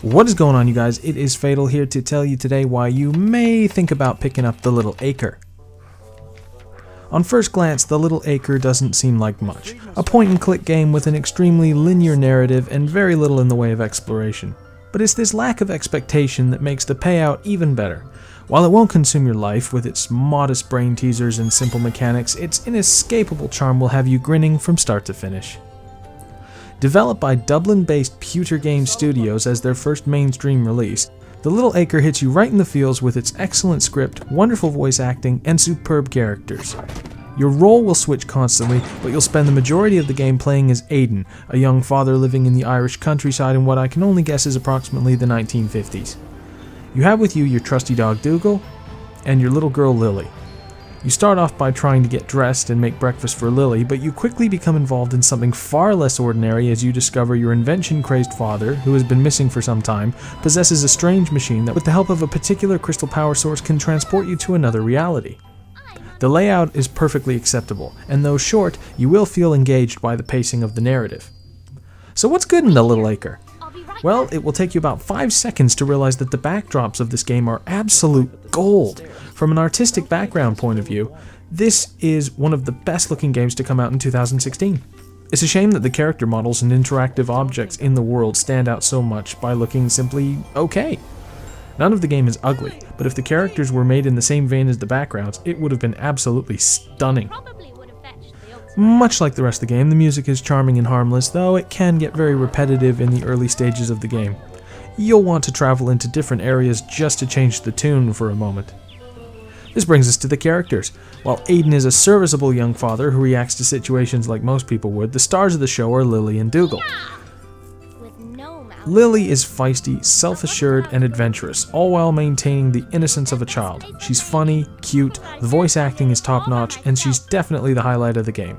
What is going on, you guys? It is Fatal here to tell you today why you may think about picking up the Little Acre. On first glance, the Little Acre doesn't seem like much. A point-and-click game with an extremely linear narrative and very little in the way of exploration. But it's this lack of expectation that makes the payout even better. While it won't consume your life with its modest brain teasers and simple mechanics, its inescapable charm will have you grinning from start to finish. Developed by Dublin-based Pewter Game Studios as their first mainstream release, The Little Acre hits you right in the feels with its excellent script, wonderful voice acting, and superb characters. Your role will switch constantly, but you'll spend the majority of the game playing as Aidan, a young father living in the Irish countryside in what I can only guess is approximately the 1950s. You have with you your trusty dog Dougal, and your little girl Lily. You start off by trying to get dressed and make breakfast for Lily, but you quickly become involved in something far less ordinary as you discover your invention-crazed father, who has been missing for some time, possesses a strange machine that with the help of a particular crystal power source can transport you to another reality. The layout is perfectly acceptable, and though short, you will feel engaged by the pacing of the narrative. So what's good in The Little Acre? Well, it will take you about 5 seconds to realize that the backdrops of this game are absolute gold. From an artistic background point of view, this is one of the best looking games to come out in 2016. It's a shame that the character models and interactive objects in the world stand out so much by looking simply okay. None of the game is ugly, but if the characters were made in the same vein as the backgrounds, it would have been absolutely stunning. Much like the rest of the game, the music is charming and harmless, though it can get very repetitive in the early stages of the game. You'll want to travel into different areas just to change the tune for a moment. This brings us to the characters. While Aidan is a serviceable young father who reacts to situations like most people would, the stars of the show are Lily and Dougal. Lily is feisty, self-assured, and adventurous, all while maintaining the innocence of a child. She's funny, cute, the voice acting is top-notch, and she's definitely the highlight of the game.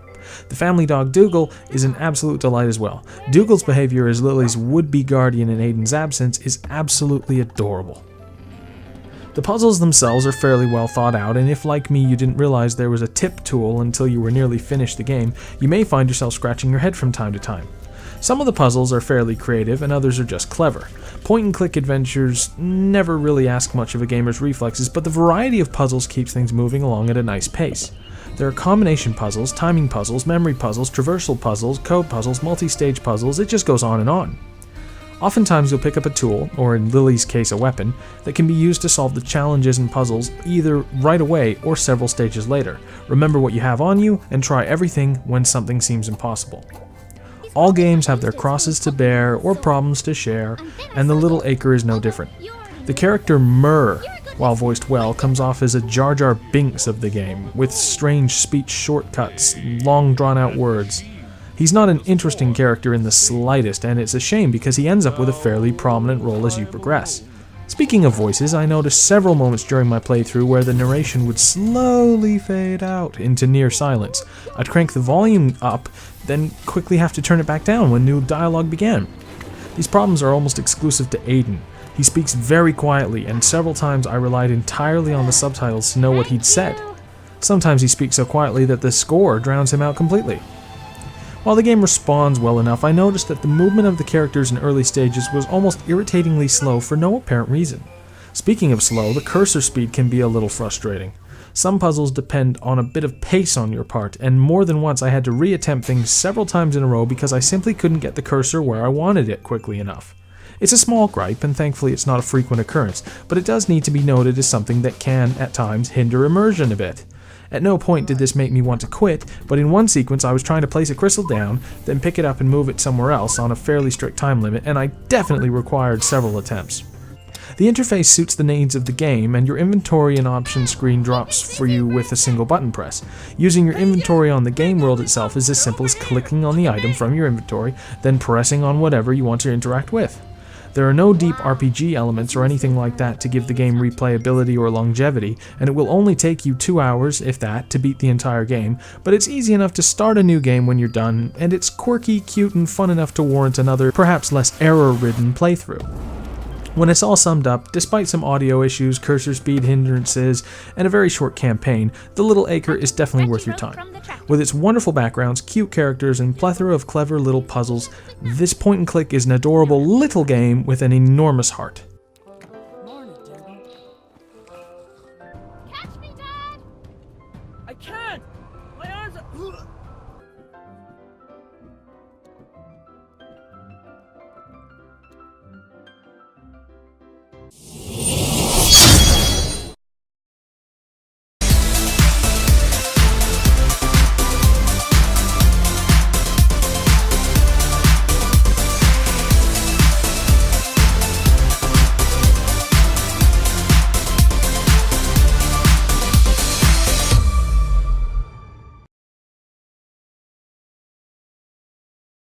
The family dog Dougal is an absolute delight as well. Dougal's behavior as Lily's would-be guardian in Aidan's absence is absolutely adorable. The puzzles themselves are fairly well thought out, and if like me you didn't realize there was a tip tool until you were nearly finished the game, you may find yourself scratching your head from time to time. Some of the puzzles are fairly creative, and others are just clever. Point-and-click adventures never really ask much of a gamer's reflexes, but the variety of puzzles keeps things moving along at a nice pace. There are combination puzzles, timing puzzles, memory puzzles, traversal puzzles, code puzzles, multi-stage puzzles, it just goes on and on. Oftentimes you'll pick up a tool, or in Lily's case a weapon, that can be used to solve the challenges and puzzles either right away or several stages later. Remember what you have on you, and try everything when something seems impossible. All games have their crosses to bear or problems to share, and The Little Acre is no different. The character Murr, while voiced well, comes off as a Jar Jar Binks of the game, with strange speech shortcuts, long drawn-out words. He's not an interesting character in the slightest, and it's a shame because he ends up with a fairly prominent role as you progress. Speaking of voices, I noticed several moments during my playthrough where the narration would slowly fade out into near silence. I'd crank the volume up, then quickly have to turn it back down when new dialogue began. These problems are almost exclusive to Aidan. He speaks very quietly, and several times I relied entirely on the subtitles to know what he'd said. Sometimes he speaks so quietly that the score drowns him out completely. While the game responds well enough, I noticed that the movement of the characters in early stages was almost irritatingly slow for no apparent reason. Speaking of slow, the cursor speed can be a little frustrating. Some puzzles depend on a bit of pace on your part, and more than once I had to reattempt things several times in a row because I simply couldn't get the cursor where I wanted it quickly enough. It's a small gripe, and thankfully it's not a frequent occurrence, but it does need to be noted as something that can, at times, hinder immersion a bit. At no point did this make me want to quit, but in one sequence I was trying to place a crystal down, then pick it up and move it somewhere else on a fairly strict time limit, and I definitely required several attempts. The interface suits the needs of the game, and your inventory and options screen drops for you with a single button press. Using your inventory on the game world itself is as simple as clicking on the item from your inventory, then pressing on whatever you want to interact with. There are no deep RPG elements or anything like that to give the game replayability or longevity, and it will only take you 2 hours, if that, to beat the entire game, but it's easy enough to start a new game when you're done, and it's quirky, cute, and fun enough to warrant another, perhaps less error-ridden playthrough. When it's all summed up, despite some audio issues, cursor speed hindrances, and a very short campaign, The Little Acre is definitely worth your time. With its wonderful backgrounds, cute characters, and plethora of clever little puzzles, this point-and-click is an adorable little game with an enormous heart. Catch me, Dad! I can't! My arms are...